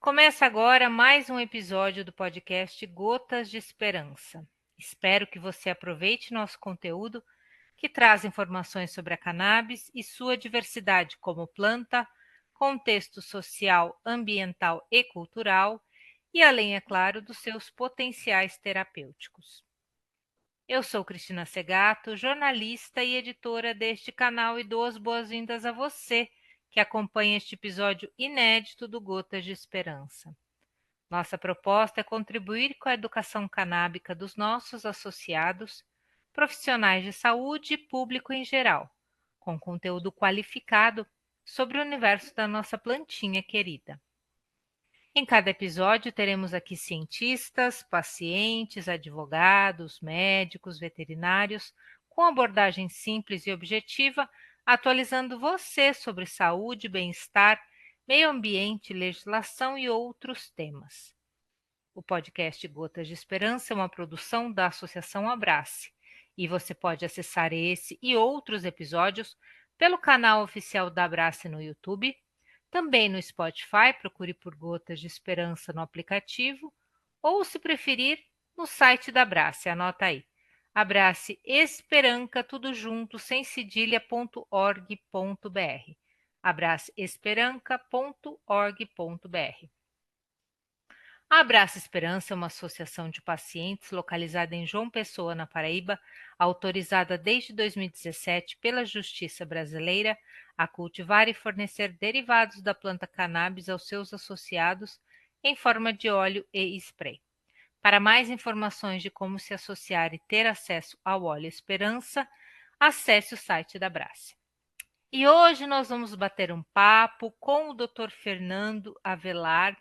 Começa agora mais um episódio do podcast Gotas de Esperança. Espero que você aproveite nosso conteúdo que traz informações sobre a cannabis e sua diversidade como planta, contexto social, ambiental e cultural, e além, é claro, dos seus potenciais terapêuticos. Eu sou Cristina Segato, jornalista e editora deste canal e dou as boas-vindas a você que acompanha este episódio inédito do Gotas de Esperança. Nossa proposta é contribuir com a educação canábica dos nossos associados, profissionais de saúde e público em geral, com conteúdo qualificado sobre o universo da nossa plantinha querida. Em cada episódio, teremos aqui cientistas, pacientes, advogados, médicos, veterinários, com abordagem simples e objetiva, atualizando você sobre saúde, bem-estar, meio ambiente, legislação e outros temas. O podcast Gotas de Esperança é uma produção da Associação Abrace, e você pode acessar esse e outros episódios pelo canal oficial da Abrace no YouTube, também no Spotify, procure por Gotas de Esperança no aplicativo, ou, se preferir, no site da Abrace, anota aí, Abrace Esperanca, tudo junto, sem cedilha.org.br, abraceesperanca.org.br. A Abraça Esperança é uma associação de pacientes localizada em João Pessoa, na Paraíba, autorizada desde 2017 pela Justiça Brasileira a cultivar e fornecer derivados da planta cannabis aos seus associados em forma de óleo e spray. Para mais informações de como se associar e ter acesso ao óleo Esperança, acesse o site da Abrace. E hoje nós vamos bater um papo com o Dr. Fernando Avelar,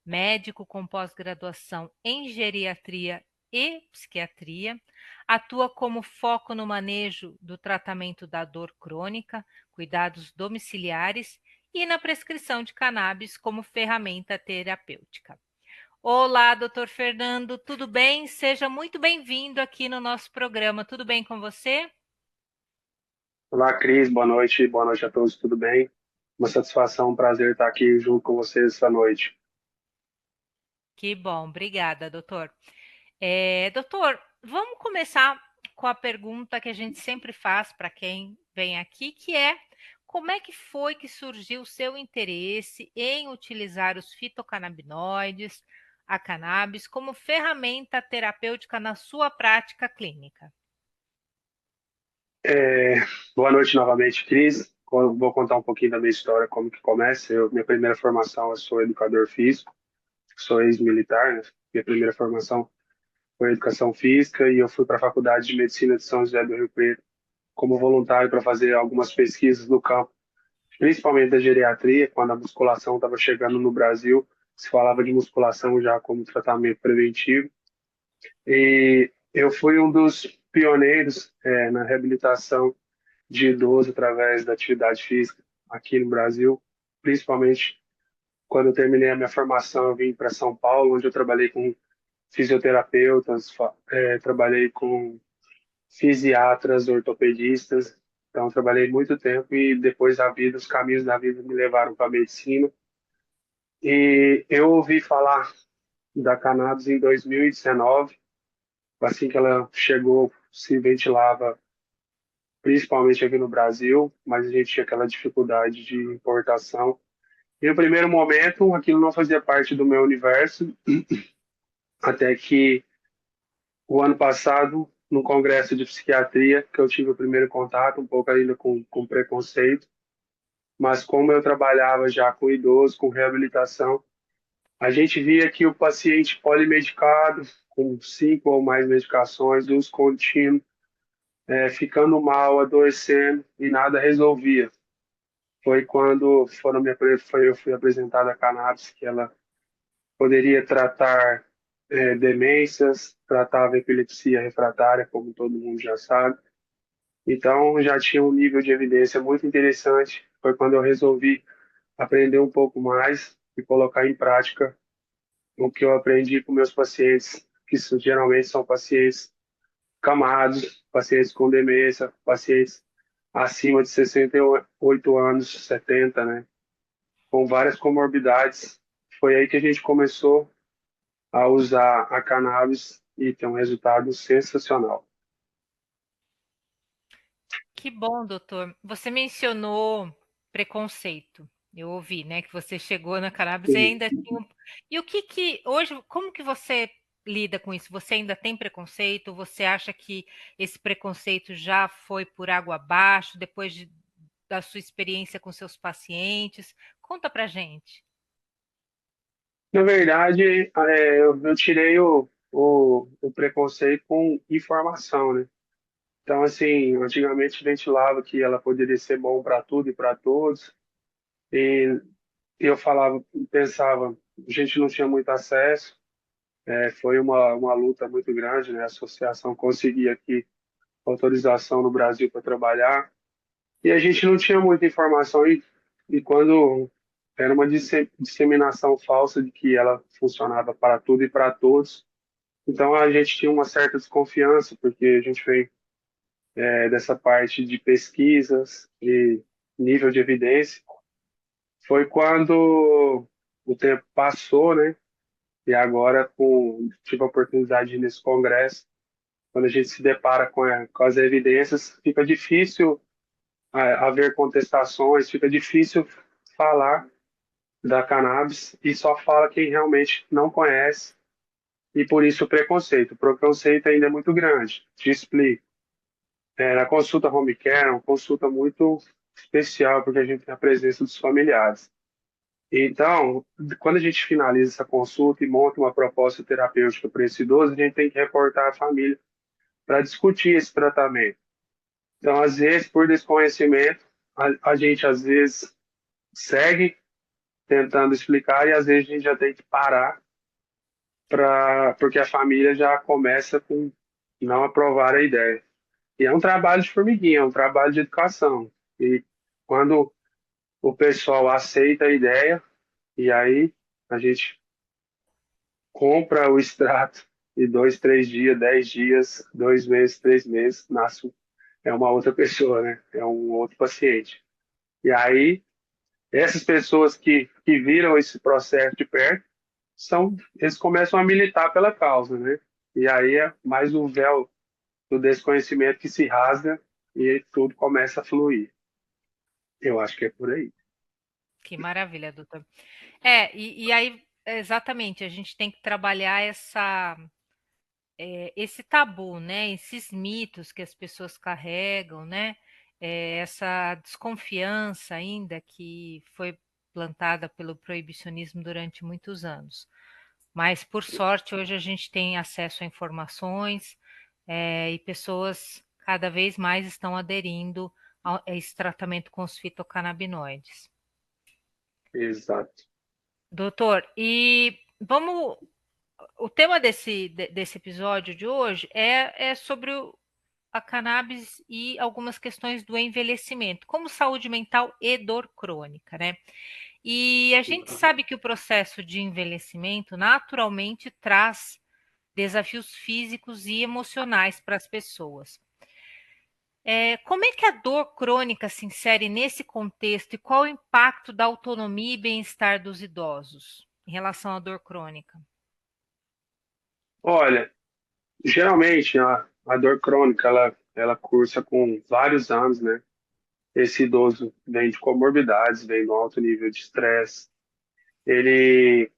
médico com pós-graduação em geriatria e psiquiatria, atua como foco no manejo do tratamento da dor crônica, cuidados domiciliares e na prescrição de cannabis como ferramenta terapêutica. Olá, doutor Fernando, tudo bem? Seja muito bem-vindo aqui no nosso programa. Tudo bem com você? Olá, Cris, boa noite a todos, tudo bem? Uma satisfação, um prazer estar aqui junto com vocês essa noite. Que bom, obrigada, doutor. Doutor, vamos começar com a pergunta que a gente sempre faz para quem vem aqui, que é como é que foi que surgiu o seu interesse em utilizar os fitocannabinoides, a cannabis, como ferramenta terapêutica na sua prática clínica? É, Boa noite novamente, Cris. Eu vou contar um pouquinho da minha história, como que começa. Minha primeira formação, eu sou educador físico, sou ex-militar, né? Minha primeira formação foi educação física e eu fui para a Faculdade de Medicina de São José do Rio Preto como voluntário para fazer algumas pesquisas no campo, principalmente da geriatria, quando a musculação estava chegando no Brasil. Se falava de musculação já como tratamento preventivo. E eu fui um dos pioneiros na reabilitação de idoso através da atividade física aqui no Brasil, principalmente quando eu terminei a minha formação, eu vim para São Paulo, onde eu trabalhei com fisioterapeutas, trabalhei com fisiatras, ortopedistas. Então, trabalhei muito tempo e depois a vida, os caminhos da vida me levaram para a medicina. E eu ouvi falar da cannabis em 2019, assim que ela chegou, se ventilava principalmente aqui no Brasil, mas a gente tinha aquela dificuldade de importação. E no primeiro momento, aquilo não fazia parte do meu universo, até que o ano passado, no congresso de psiquiatria, que eu tive o primeiro contato, um pouco ainda com preconceito, mas como eu trabalhava já com idosos, com reabilitação, a gente via que o paciente polimedicado, com 5 ou mais medicações, uso contínuo, ficando mal, adoecendo e nada resolvia. Foi quando eu fui apresentada a cannabis, que ela poderia tratar demências, tratava epilepsia refratária, como todo mundo já sabe. Então, já tinha um nível de evidência muito interessante. Foi quando eu resolvi aprender um pouco mais e colocar em prática o que eu aprendi com meus pacientes, que geralmente são pacientes camados, pacientes com demência, pacientes acima de 68 anos, 70, né? Com várias comorbidades. foi aí que a gente começou a usar a cannabis e ter um resultado sensacional. Que bom, doutor. Você mencionou preconceito. Eu ouvi, né, que você chegou na cannabis e Sim. ainda tinha E o que hoje, como que você lida com isso? Você ainda tem preconceito? Você acha que esse preconceito já foi por água abaixo da sua experiência com seus pacientes? Conta pra gente. Na verdade, eu tirei o preconceito com informação, né? Então, assim, antigamente ventilava que ela poderia ser bom para tudo e para todos, e eu falava, pensava, a gente não tinha muito acesso, foi uma luta muito grande, né? A associação conseguia aqui autorização no Brasil para trabalhar, e a gente não tinha muita informação, e quando era uma disseminação falsa de que ela funcionava para tudo e para todos, então a gente tinha uma certa desconfiança, porque a gente vem dessa parte de pesquisas e nível de evidência. Foi quando o tempo passou, né? E agora, tive a oportunidade de ir nesse congresso, quando a gente se depara com as evidências, fica difícil haver contestações, fica difícil falar da cannabis e só fala quem realmente não conhece, e por isso o preconceito. O preconceito ainda é muito grande. Te explico. Na consulta home care é uma consulta muito especial, porque a gente tem a presença dos familiares. Então, quando a gente finaliza essa consulta e monta uma proposta terapêutica para esse idoso, a gente tem que reportar a família para discutir esse tratamento. Então, às vezes, por desconhecimento, a gente às vezes segue tentando explicar e às vezes a gente já tem que parar porque a família já começa com não aprovar a ideia. E é um trabalho de formiguinha, é um trabalho de educação. E quando o pessoal aceita a ideia, e aí a gente compra o extrato e 2, 3 dias, 10 dias, 2 meses, 3 meses, é uma outra pessoa, né? É um outro paciente. E aí, essas pessoas que viram esse processo de perto, eles começam a militar pela causa, né? E aí é mais o véu do desconhecimento que se rasga e tudo começa a fluir. Eu acho que é por aí. Que maravilha, doutor. E aí, exatamente, a gente tem que trabalhar esse tabu, né? Esses mitos que as pessoas carregam, né? Essa desconfiança ainda que foi plantada pelo proibicionismo durante muitos anos. Mas, por sorte, hoje a gente tem acesso a informações, e pessoas cada vez mais estão aderindo a esse tratamento com os fitocannabinoides. Exato. Doutor, e vamos. O tema desse episódio de hoje é sobre a cannabis e algumas questões do envelhecimento, como saúde mental e dor crônica, né? E a gente sabe que o processo de envelhecimento naturalmente traz desafios físicos e emocionais para as pessoas. Como é que a dor crônica se insere nesse contexto e qual o impacto da autonomia e bem-estar dos idosos em relação à dor crônica? Olha, geralmente a dor crônica ela cursa com vários anos, né? Esse idoso vem de comorbidades, vem de um alto nível de estresse, ele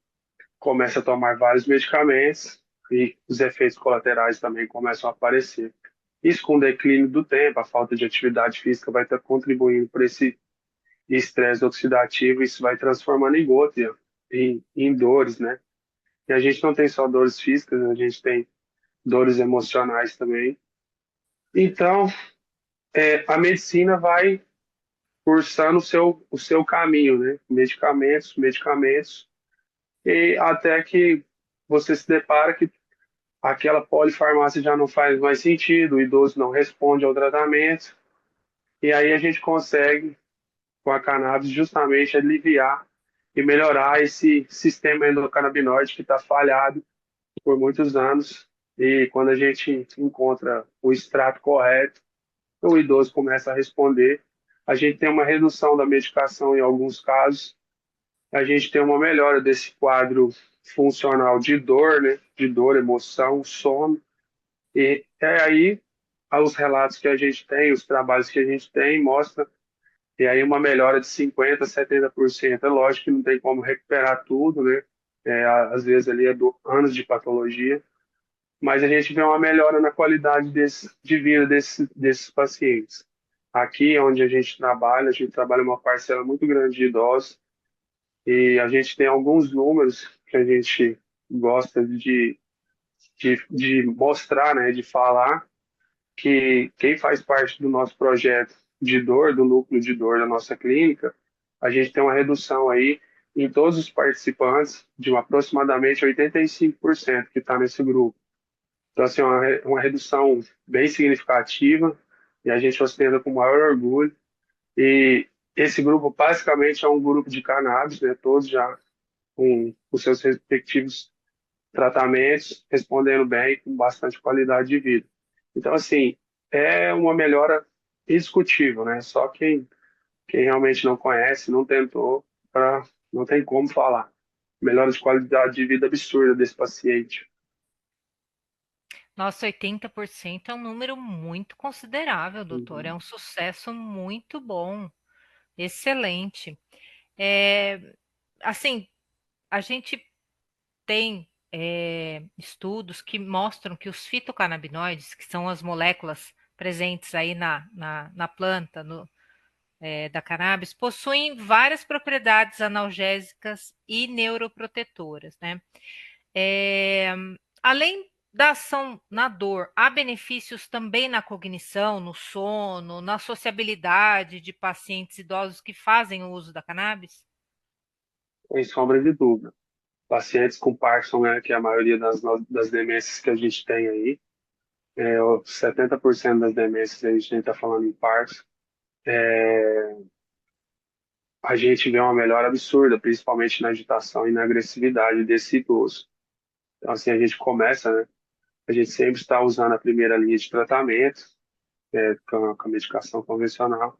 começa a tomar vários medicamentos e os efeitos colaterais também começam a aparecer. Isso com o declínio do tempo, a falta de atividade física vai estar contribuindo para esse estresse oxidativo, isso vai transformando em gota, em dores, né? E a gente não tem só dores físicas, a gente tem dores emocionais também. Então, a medicina vai cursando o seu caminho, né? Medicamentos, medicamentos, e até que você se depara que aquela polifarmácia já não faz mais sentido, o idoso não responde ao tratamento, e aí a gente consegue, com a cannabis, justamente aliviar e melhorar esse sistema endocannabinoide que está falhado por muitos anos. E quando a gente encontra o extrato correto, o idoso começa a responder. A gente tem uma redução da medicação em alguns casos, a gente tem uma melhora desse quadro funcional de dor, né? De dor, emoção, sono. E é aí os relatos que a gente tem, os trabalhos que a gente tem, mostra e aí uma melhora de 50%, 70%. É lógico que não tem como recuperar tudo, né? Às vezes ali anos de patologia, mas a gente vê uma melhora na qualidade de vida desses pacientes. Aqui onde a gente trabalha uma parcela muito grande de idosos e a gente tem alguns números que a gente gosta de mostrar, né, de falar, que quem faz parte do nosso projeto de dor, do núcleo de dor da nossa clínica, a gente tem uma redução aí em todos os participantes de aproximadamente 85% que está nesse grupo. Então, assim, uma redução bem significativa e a gente ostenta com o maior orgulho. E esse grupo, basicamente, é um grupo de cannabis, né? Todos já com os seus respectivos tratamentos, respondendo bem, com bastante qualidade de vida. Então, assim, é uma melhora indiscutível, né? Só quem realmente não conhece, não tentou, não tem como falar. Melhora de qualidade de vida absurda desse paciente. Nossa, 80% é um número muito considerável, doutor. É Uhum. um sucesso muito bom, excelente. É, assim, a gente tem estudos que mostram que os fitocannabinoides, que são as moléculas presentes aí na planta da cannabis, possuem várias propriedades analgésicas e neuroprotetoras, né? É, além da ação na dor, há benefícios também na cognição, no sono, na sociabilidade de pacientes idosos que fazem o uso da cannabis? Sem sombra de dúvida. Pacientes com Parkinson, né, que é a maioria das demências que a gente tem aí, 70% das demências a gente está falando em Parkinson, a gente vê uma melhora absurda, principalmente na agitação e na agressividade desse idoso. Então, assim, a gente começa, né? A gente sempre está usando a primeira linha de tratamento, com a medicação convencional,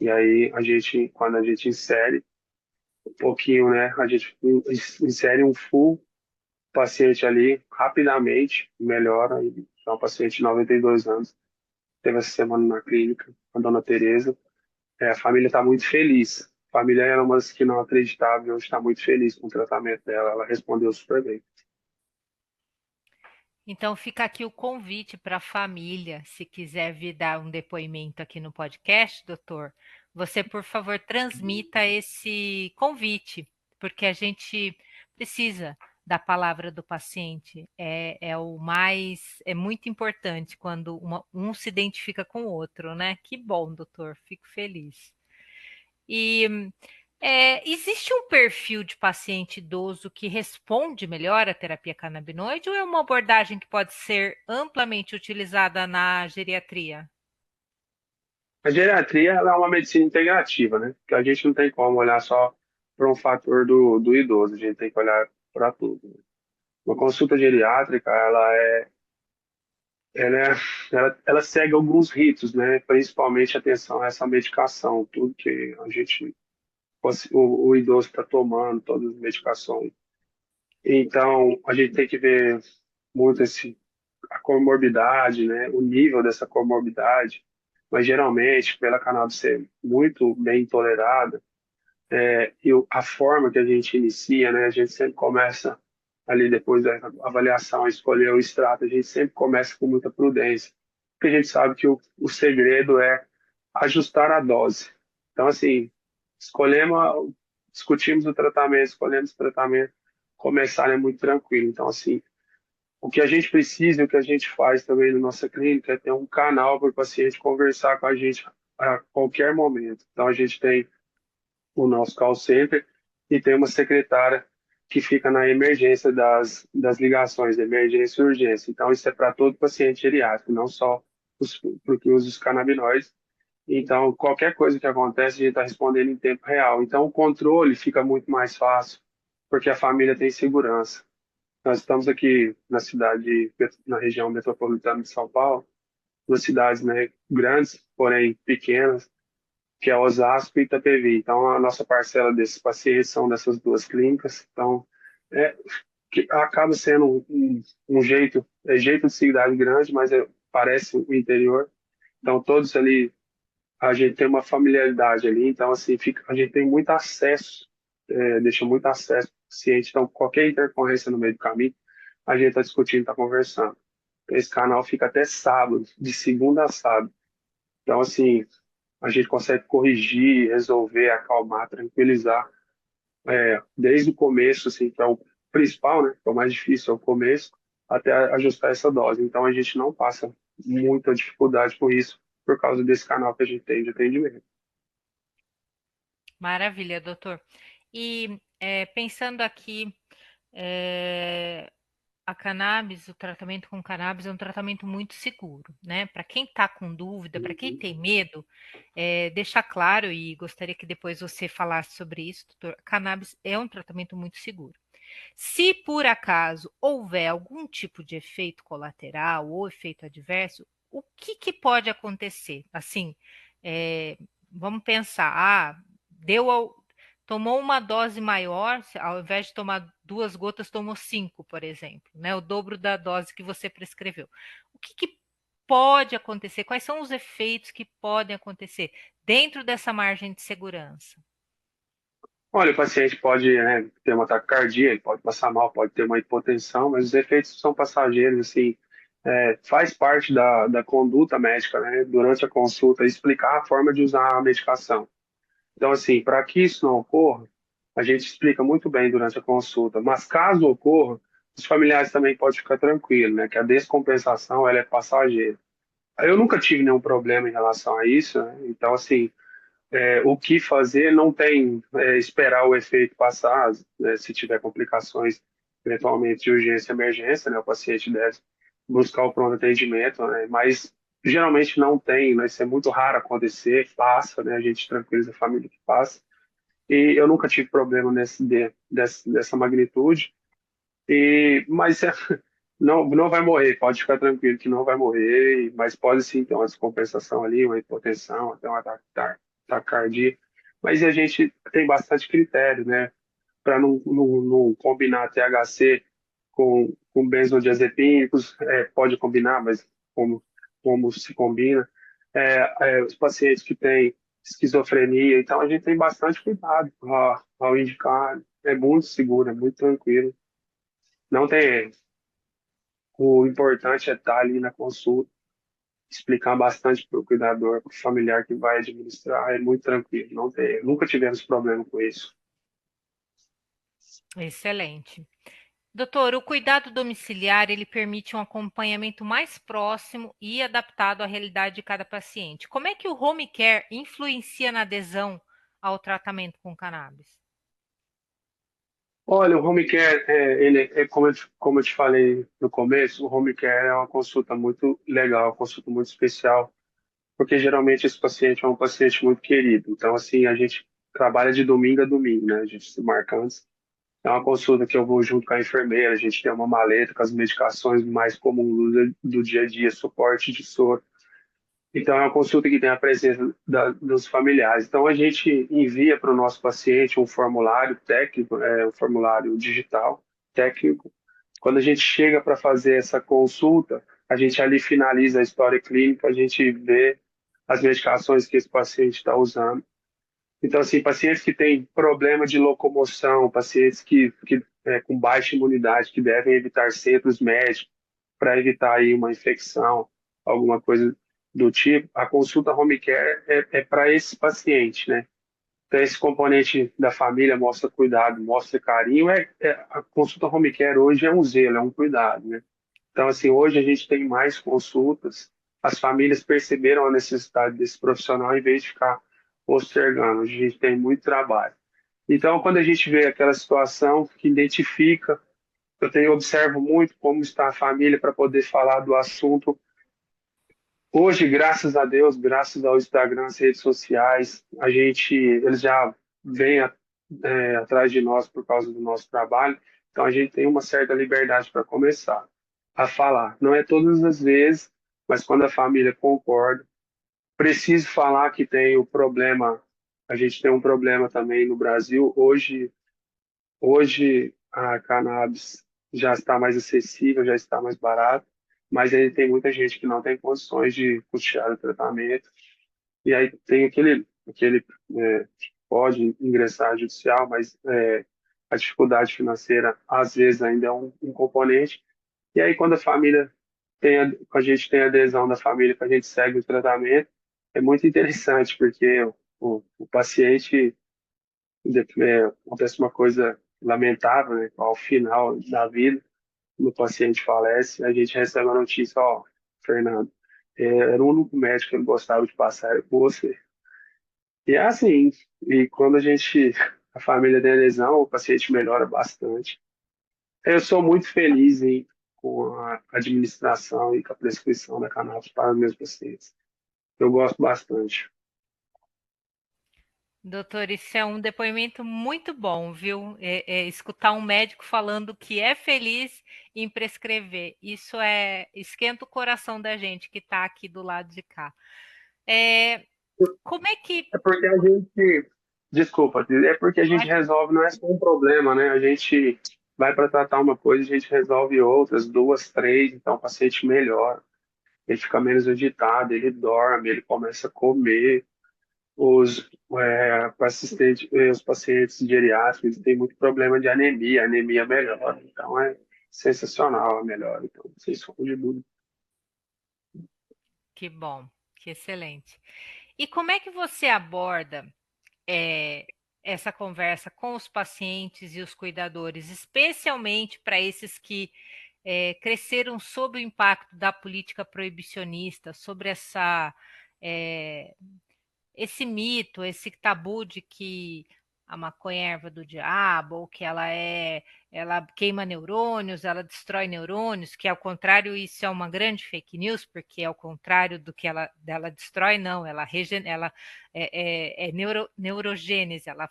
e aí quando a gente insere um pouquinho, né? A gente insere um full paciente ali, rapidamente, melhora. É um paciente de 92 anos, teve essa semana na clínica, a dona Tereza. A família está muito feliz. A família era uma das que não acreditava e hoje está muito feliz com o tratamento dela. Ela respondeu super bem. Então fica aqui o convite para a família, se quiser vir dar um depoimento aqui no podcast, doutor, você, por favor, transmita esse convite, porque a gente precisa da palavra do paciente. É muito importante quando um se identifica com o outro, né? Que bom, doutor, fico feliz. E existe um perfil de paciente idoso que responde melhor à terapia canabinoide ou é uma abordagem que pode ser amplamente utilizada na geriatria? A geriatria ela é uma medicina integrativa, né? Que a gente não tem como olhar só para um fator do idoso, a gente tem que olhar para tudo, né? Uma consulta geriátrica, ela, é- ela segue alguns ritos, né? Principalmente atenção a essa medicação, tudo que o idoso está tomando, todas as medicações. Então, a gente tem que ver muito a comorbidade, né? O nível dessa comorbidade, mas geralmente, pela cannabis ser muito bem tolerada, a forma que a gente inicia, né? A gente sempre começa ali depois da avaliação, escolher o extrato, a gente sempre começa com muita prudência, porque a gente sabe que o segredo é ajustar a dose. Então, assim, escolhemos, discutimos o tratamento, escolhemos o tratamento, começar é muito tranquilo. Então, assim, o que a gente precisa, o que a gente faz também na nossa clínica é ter um canal para o paciente conversar com a gente a qualquer momento. Então, a gente tem o nosso call center e tem uma secretária que fica na emergência das ligações, emergência e urgência. Então, isso é para todo paciente geriátrico, não só para o que usa os canabinoides. Então, qualquer coisa que acontece, a gente está respondendo em tempo real. Então, o controle fica muito mais fácil, porque a família tem segurança. Nós estamos aqui na região metropolitana de São Paulo, duas cidades, né, grandes, porém pequenas, que é Osasco e Itapevi. Então, a nossa parcela desses pacientes são dessas duas clínicas. Então, é, que acaba sendo um jeito, é jeito de cidade grande, mas parece o interior. Então, todos ali, a gente tem uma familiaridade ali. Então, assim, a gente tem muito acesso, deixa muito acesso ao paciente. Então, qualquer intercorrência no meio do caminho, a gente está discutindo, está conversando. Esse canal fica até sábado, de segunda a sábado. Então, assim, a gente consegue corrigir, resolver, acalmar, tranquilizar, desde o começo, assim, que é o principal, né? Que é o mais difícil, é o começo, até ajustar essa dose. Então, a gente não passa muita dificuldade com isso, por causa desse canal que a gente tem de atendimento. Maravilha, doutor. E pensando aqui, eh, a cannabis, o tratamento com cannabis é um tratamento muito seguro, né? Para quem está com dúvida, para quem Uhum. tem medo, deixar claro, e gostaria que depois você falasse sobre isso, doutor, cannabis é um tratamento muito seguro. Se por acaso houver algum tipo de efeito colateral ou efeito adverso, o que que pode acontecer? Assim, vamos pensar, deu tomou uma dose maior, ao invés de tomar 2 gotas, tomou 5, por exemplo, né? O dobro da dose que você prescreveu. O que que pode acontecer? Quais são os efeitos que podem acontecer dentro dessa margem de segurança? Olha, o paciente pode, né, ter uma taquicardia, ele pode passar mal, pode ter uma hipotensão, mas os efeitos são passageiros, assim, faz parte da conduta médica, né, durante a consulta, explicar a forma de usar a medicação. Então, assim, para que isso não ocorra, a gente explica muito bem durante a consulta, mas caso ocorra, os familiares também podem ficar tranquilos, né, que a descompensação, ela é passageira. Eu nunca tive nenhum problema em relação a isso, né, então, assim, o que fazer não tem esperar o efeito passar, né, se tiver complicações, eventualmente de urgência e emergência, né, o paciente deve buscar o pronto atendimento, né, mas geralmente não tem, né, isso é muito raro acontecer, passa, né, a gente tranquiliza a família que passa, e eu nunca tive problema dessa magnitude, mas não vai morrer, pode ficar tranquilo que não vai morrer, mas pode sim ter uma descompensação ali, uma hipotensão, até um ataque taquicardia. Mas a gente tem bastante critério, né? Para não combinar THC com benzodiazepínicos, pode combinar, mas como se combina. Os pacientes que têm esquizofrenia, então a gente tem bastante cuidado ao indicar, é muito seguro, é muito tranquilo. Não tem erro. O importante é estar ali na consulta, explicar bastante para o cuidador, para o familiar que vai administrar, é muito tranquilo, não tem, nunca tivemos problema com isso. Excelente. Doutor, o cuidado domiciliar, ele permite um acompanhamento mais próximo e adaptado à realidade de cada paciente. Como é que o home care influencia na adesão ao tratamento com cannabis? Olha, o home care, ele é como eu te falei no começo, o home care é uma consulta muito legal, uma consulta muito especial, porque geralmente esse paciente é um paciente muito querido. Então, assim, a gente trabalha de domingo a domingo, né? A gente se marca antes. É uma consulta que eu vou junto com a enfermeira, a gente tem uma maleta com as medicações mais comuns do dia a dia, suporte de soro. Então, é uma consulta que tem a presença dos familiares. Então, a gente envia para o nosso paciente um formulário técnico, um formulário digital técnico. Quando a gente chega para fazer essa consulta, a gente ali finaliza a história clínica, a gente vê as medicações que esse paciente está usando. Então, assim, pacientes que têm problema de locomoção, pacientes com baixa imunidade, que devem evitar centros médicos para evitar aí uma infecção, alguma coisa do tipo, a consulta home care é para esse paciente, né? Então, esse componente da família mostra cuidado, mostra carinho. A consulta home care hoje é um zelo, é um cuidado, né? Então, assim, hoje a gente tem mais consultas, as famílias perceberam a necessidade desse profissional em vez de ficar postergando. Hoje a gente tem muito trabalho. Então, quando a gente vê aquela situação que identifica, observo muito como está a família para poder falar do assunto. Hoje, graças a Deus, graças ao Instagram, às redes sociais, eles já vêm atrás de nós por causa do nosso trabalho. Então, a gente tem uma certa liberdade para começar a falar. Não é todas as vezes, mas quando a família concorda, Preciso falar que tem o problema, a gente tem um problema também no Brasil. Hoje a cannabis já está mais acessível, já está mais barato, mas ainda tem muita gente que não tem condições de custear o tratamento. E aí tem aquele pode ingressar judicial, mas a dificuldade financeira às vezes ainda é um componente. E aí quando a família a gente tem a adesão da família, que a gente segue o tratamento, é muito interessante, porque o paciente acontece uma coisa lamentável, né? Ao final da vida, quando o paciente falece, a gente recebe a notícia, ó, Fernando, era o único médico que ele gostava de passar era com você. E é assim, e quando a família tem lesão, o paciente melhora bastante. Eu sou muito feliz com a administração e com a prescrição da cannabis para os meus pacientes. Eu gosto bastante. Doutor, isso é um depoimento muito bom, viu? Escutar um médico falando que é feliz em prescrever. Isso esquenta o coração da gente que está aqui do lado de cá. Como é que É porque a gente, desculpa, é porque a gente resolve, não é só um problema, né? A gente vai para tratar uma coisa, a gente resolve outras, duas, três, então o paciente melhora, ele fica menos agitado, ele dorme, ele começa a comer. Os pacientes geriátricos eles têm muito problema de anemia, a anemia melhora, então é sensacional a melhora, então, sem sombra de dúvida. Que bom, que excelente. E como é que você aborda eh, essa conversa com os pacientes e os cuidadores, especialmente para esses que cresceram sob o impacto da política proibicionista, sobre eh, esse mito, esse tabu de que a maconha é erva do diabo, ou que ela queima neurônios, ela destrói neurônios, que ao contrário isso é uma grande fake news, porque ao contrário do que dela destrói, não, ela é neurogênese, ela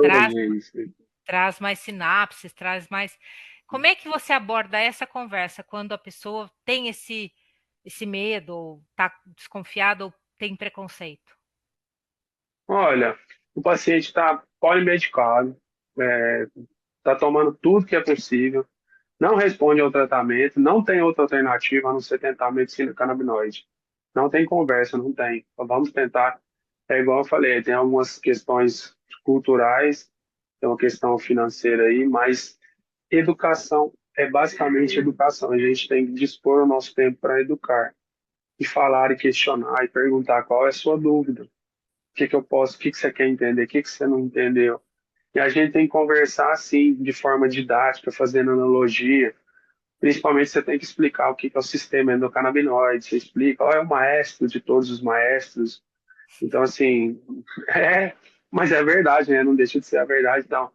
traz, Neurogênese. traz mais sinapses, traz mais. Como é que você aborda essa conversa quando a pessoa tem esse medo, ou está desconfiada, ou tem preconceito? Olha, o paciente está polimedicado, está tomando tudo que é possível, não responde ao tratamento, não tem outra alternativa a não ser tentar a medicina canabinoide. Não tem conversa, não tem. Então, vamos tentar. É igual eu falei, tem algumas questões culturais, tem uma questão financeira aí, mas educação é basicamente educação. A gente tem que dispor o nosso tempo para educar e falar e questionar e perguntar qual é a sua dúvida, o que que eu posso, o que que você quer entender, o que que você não entendeu. E a gente tem que conversar assim, de forma didática, fazendo analogia. Principalmente você tem que explicar o que que é o sistema endocannabinoide, você explica, ó, é o maestro de todos os maestros. Então, assim, é, mas é verdade, né? Não deixa de ser a verdade. Então,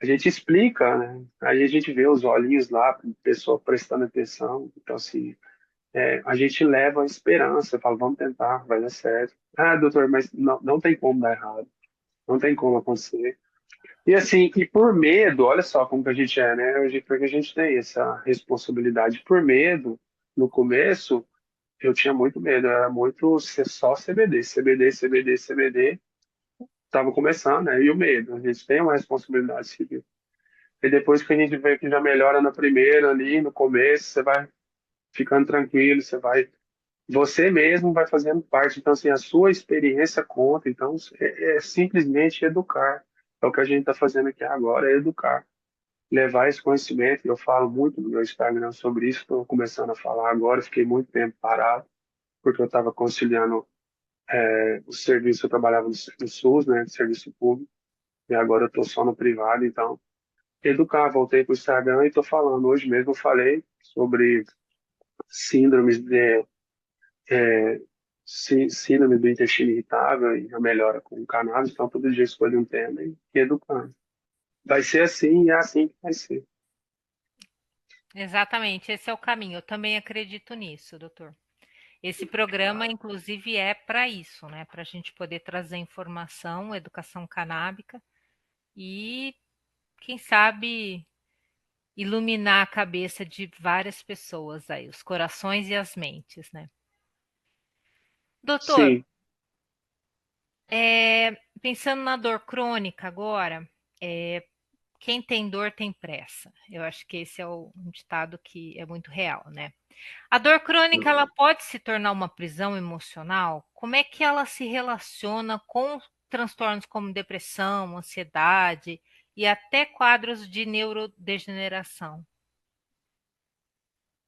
a gente explica, né? Aí a gente vê os olhinhos lá, a pessoa prestando atenção. Então, assim, a gente leva a esperança, fala, vamos tentar, vai dar certo. Ah, doutor, mas não tem como dar errado, não tem como acontecer. E assim, e por medo, olha só como que a gente é, né? Porque a gente tem essa responsabilidade. Por medo, no começo, eu tinha muito medo, era muito ser só CBD, CBD, CBD, CBD. Estava começando, né? E o medo, a gente tem uma responsabilidade civil. E depois que a gente vê que já melhora na primeira ali, no começo, você vai ficando tranquilo, você mesmo vai fazendo parte. Então, assim, a sua experiência conta. Então, é simplesmente educar. É o que a gente está fazendo aqui agora, é educar, levar esse conhecimento. Eu falo muito no meu Instagram sobre isso, estou começando a falar agora, fiquei muito tempo parado, porque eu estava conciliando o serviço, eu trabalhava no SUS, né, serviço público, e agora eu estou só no privado, então, educar, voltei para o Instagram e estou falando. Hoje mesmo eu falei sobre síndromes síndrome do intestino irritável e a melhora com o cannabis, então todo dia escolho um tema e educando. Vai ser assim e é assim que vai ser. Exatamente, esse é o caminho. Eu também acredito nisso, doutor. Esse programa, inclusive, é para isso, né? Para a gente poder trazer informação, educação canábica e, quem sabe, iluminar a cabeça de várias pessoas aí, os corações e as mentes, né? Doutor, Sim. Pensando na dor crônica agora, quem tem dor tem pressa. Eu acho que esse é um ditado que é muito real, né? A dor crônica, ela pode se tornar uma prisão emocional? Como é que ela se relaciona com transtornos como depressão, ansiedade e até quadros de neurodegeneração?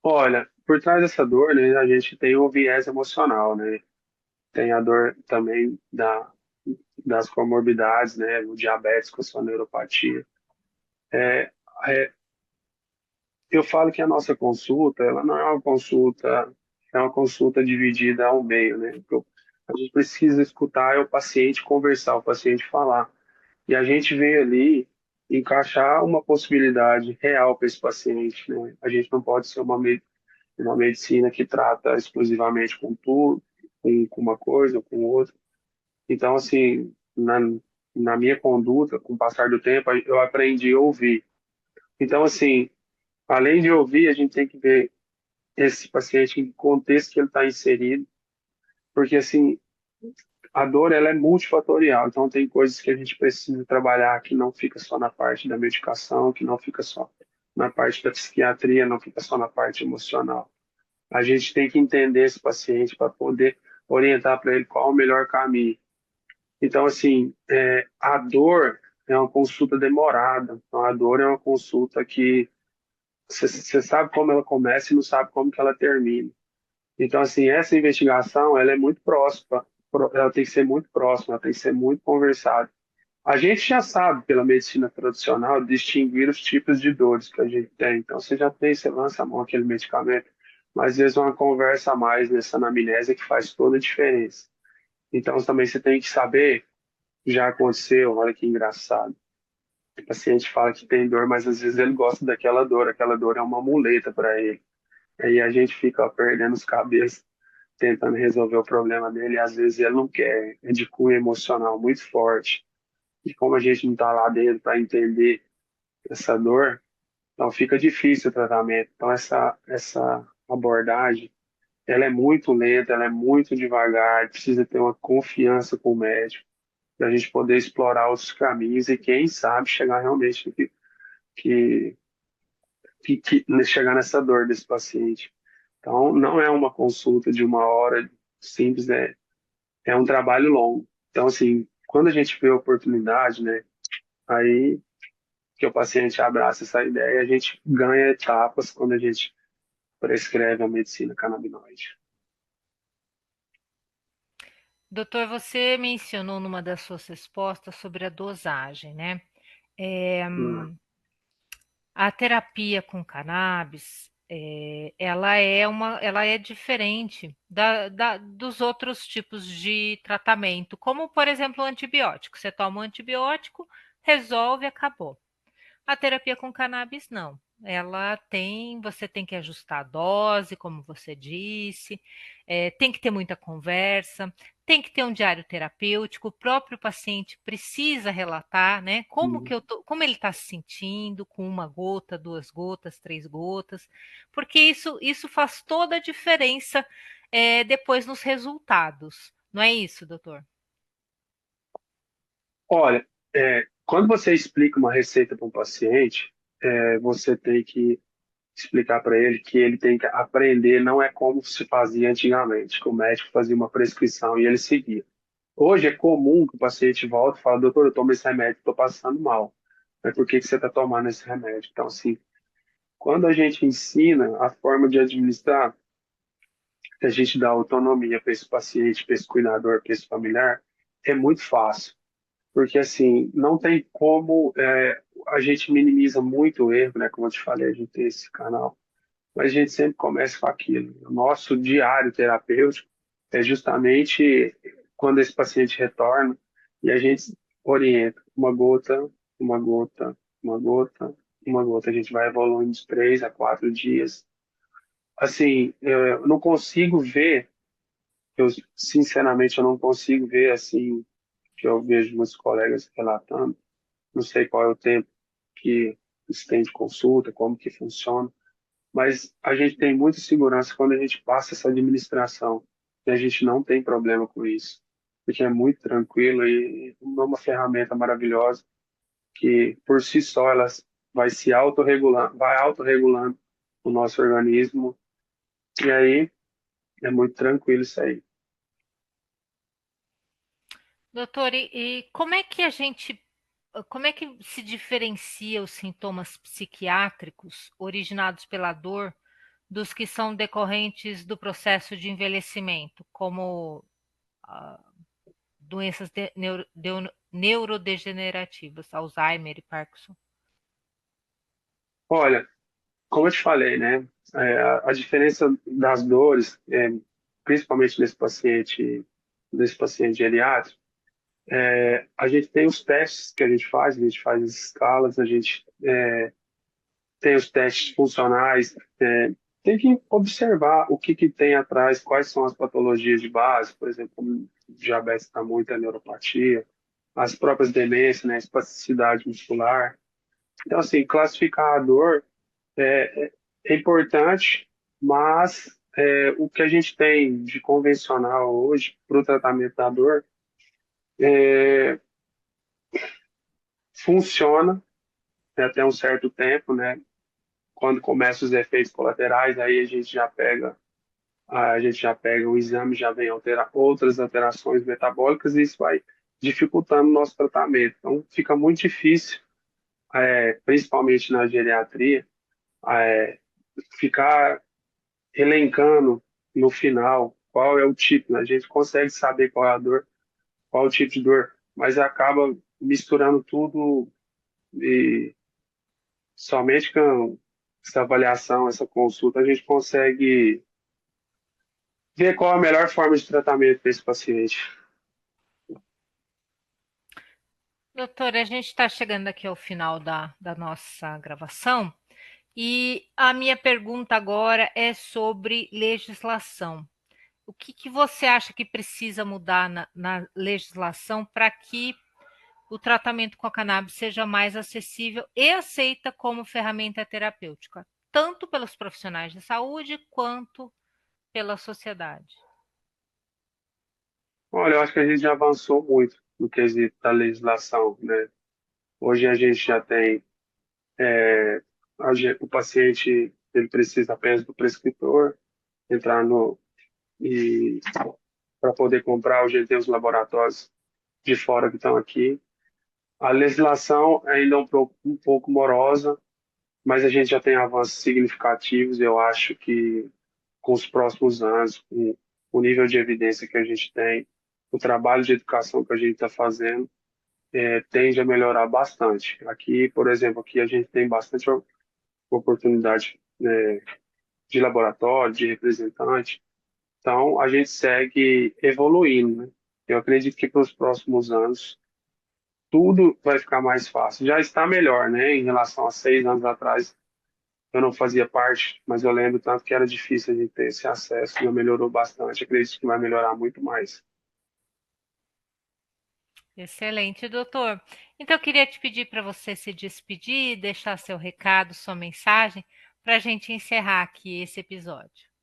Olha, por trás dessa dor, né, a gente tem o viés emocional, né? Tem a dor também das comorbidades, né? O diabetes com a sua neuropatia. É, é, eu falo que a nossa consulta, ela não é uma consulta, é uma consulta dividida ao meio, né? A gente precisa escutar o paciente conversar, o paciente falar. E a gente vê ali encaixar uma possibilidade real para esse paciente, né? A gente não pode ser uma medicina que trata exclusivamente com tudo, com uma coisa ou com outra. Então, assim, na minha conduta, com o passar do tempo, eu aprendi a ouvir. Então, assim, além de ouvir, a gente tem que ver esse paciente em que contexto que ele está inserido, porque, assim, a dor ela é multifatorial, então tem coisas que a gente precisa trabalhar que não fica só na parte da medicação, que não fica só na parte da psiquiatria, não fica só na parte emocional. A gente tem que entender esse paciente para poder orientar para ele qual é o melhor caminho. Então, assim, a dor é uma consulta demorada. Então, a dor é uma consulta que você sabe como ela começa e não sabe como que ela termina. Então, assim, essa investigação, ela é muito próxima, ela tem que ser muito próxima, ela tem que ser muito conversada. A gente já sabe, pela medicina tradicional, distinguir os tipos de dores que a gente tem. Então, você já tem, você lança a mão aquele medicamento, mas às vezes uma conversa a mais nessa anamnese que faz toda a diferença. Então, também você tem que saber, já aconteceu, olha que engraçado. O paciente fala que tem dor, mas às vezes ele gosta daquela dor, aquela dor é uma muleta para ele. Aí a gente fica perdendo os cabelos tentando resolver o problema dele, e às vezes ele não quer, é de cunho emocional muito forte. E como a gente não está lá dentro para entender essa dor, então fica difícil o tratamento. Então essa abordagem, ela é muito lenta, ela é muito devagar, precisa ter uma confiança com o médico para a gente poder explorar outros caminhos e quem sabe chegar realmente que, chegar nessa dor desse paciente. Então não é uma consulta de uma hora simples, é um trabalho longo. Então assim, quando a gente vê a oportunidade, né, aí que o paciente abraça essa ideia, a gente ganha etapas quando a gente prescreve a medicina canabinoide. Doutor, você mencionou numa das suas respostas sobre a dosagem, né? É, Hum. a terapia com cannabis, ela é diferente dos outros tipos de tratamento, como, por exemplo, o antibiótico. Você toma um antibiótico, resolve, acabou. A terapia com cannabis não. Você tem que ajustar a dose, como você disse, tem que ter muita conversa, tem que ter um diário terapêutico, o próprio paciente precisa relatar, né, Hum. como ele está se sentindo, com uma gota, duas gotas, três gotas, porque isso faz toda a diferença, depois nos resultados. Não é isso, doutor? Olha, quando você explica uma receita para um paciente, você tem que explicar para ele que ele tem que aprender, não é como se fazia antigamente, que o médico fazia uma prescrição e ele seguia. Hoje é comum que o paciente volte e fale, doutor, eu tomo esse remédio, estou passando mal. Mas por que que você está tomando esse remédio? Então, assim, quando a gente ensina a forma de administrar, a gente dá autonomia para esse paciente, para esse cuidador, para esse familiar, é muito fácil. Porque, assim, não tem como. A gente minimiza muito o erro, né? Como eu te falei, a gente tem esse canal. Mas a gente sempre começa com aquilo. O nosso diário terapêutico é justamente quando esse paciente retorna e a gente orienta uma gota, uma gota, uma gota, uma gota. A gente vai evoluindo de 3 a 4 dias. Assim, eu não consigo ver, eu sinceramente eu não consigo ver assim que eu vejo meus colegas relatando. Não sei qual é o tempo que isso tem de consulta, como que funciona, mas a gente tem muita segurança quando a gente passa essa administração e a gente não tem problema com isso. porque é muito tranquilo e é uma ferramenta maravilhosa que, por si só, ela vai se autorregulando, vai autorregulando o nosso organismo, e aí é muito tranquilo isso aí. Doutor, e como é que se diferencia os sintomas psiquiátricos originados pela dor dos que são decorrentes do processo de envelhecimento, como ah, doenças neurodegenerativas, Alzheimer e Parkinson? Olha, como eu te falei, né, a diferença das dores, principalmente nesse paciente geriátrico, a gente tem os testes que a gente faz as escalas, a gente tem os testes funcionais, tem que observar o que tem atrás, quais são as patologias de base, por exemplo, como diabetes está muito, a neuropatia, as próprias demências, né, espasticidade muscular. Então, assim, classificar a dor é importante, mas o que a gente tem de convencional hoje para o tratamento da dor funciona até um certo tempo, né? Quando começam os efeitos colaterais, aí a gente já pega o exame, já vem outras alterações metabólicas e isso vai dificultando o nosso tratamento. Então, fica muito difícil, principalmente na geriatria, é, ficar elencando no final qual é o tipo, né? A gente consegue saber qual é a dor, qual é o tipo de dor, mas acaba misturando tudo e somente com essa avaliação, essa consulta, a gente consegue ver qual a melhor forma de tratamento para esse paciente. Doutora, a gente está chegando aqui ao final da nossa gravação e a minha pergunta agora é sobre legislação. O que você acha que precisa mudar na legislação para que o tratamento com a cannabis seja mais acessível e aceita como ferramenta terapêutica, tanto pelos profissionais de saúde quanto pela sociedade? Olha, eu acho que a gente já avançou muito no quesito da legislação, né? Hoje a gente já tem o paciente ele precisa apenas do prescritor entrar no e para poder comprar hoje tem os laboratórios de fora que estão aqui. A legislação ainda é um pouco morosa, mas a gente já tem avanços significativos. Eu acho que com os próximos anos, com o nível de evidência que a gente tem, o trabalho de educação que a gente está fazendo, tende a melhorar bastante. Aqui, por exemplo, aqui a gente tem bastante oportunidade, né, de laboratório, de representante. Então, a gente segue evoluindo, né? Eu acredito que para os próximos anos tudo vai ficar mais fácil. Já está melhor, né? Em relação a 6 anos atrás, eu não fazia parte, mas eu lembro tanto que era difícil a gente ter esse acesso. Já melhorou bastante. Acredito que vai melhorar muito mais. Excelente, doutor. Então, eu queria te pedir para você se despedir, deixar seu recado, sua mensagem, para a gente encerrar aqui esse episódio.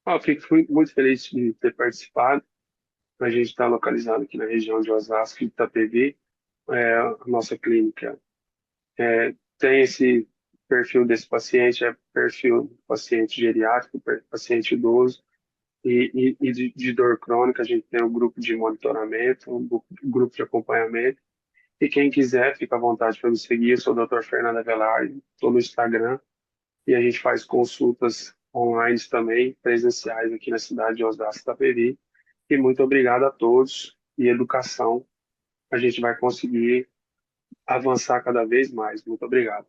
Eu fico muito feliz de ter participado. A gente está localizado aqui na região de Osasco e Itapevi. A nossa clínica tem esse perfil desse paciente, é perfil do paciente geriátrico, paciente idoso e de dor crônica. A gente tem um grupo de monitoramento, grupo de acompanhamento. E quem quiser, fica à vontade para me seguir. Eu sou o Dr. Fernando Avelar, estou no Instagram e a gente faz consultas online também, presenciais aqui na cidade de Osasco Itapevi. E muito obrigado a todos. E educação, a gente vai conseguir avançar cada vez mais. Muito obrigado.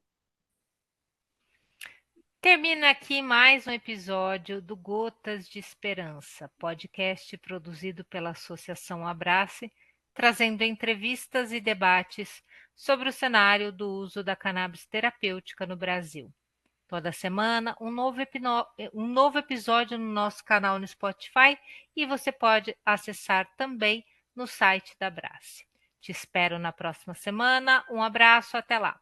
Termina aqui mais um episódio do Gotas de Esperança, podcast produzido pela Associação Abrace, trazendo entrevistas e debates sobre o cenário do uso da cannabis terapêutica no Brasil. Toda semana, um novo episódio no nosso canal no Spotify e você pode acessar também no site da Abrace. Te espero na próxima semana. Um abraço, até lá!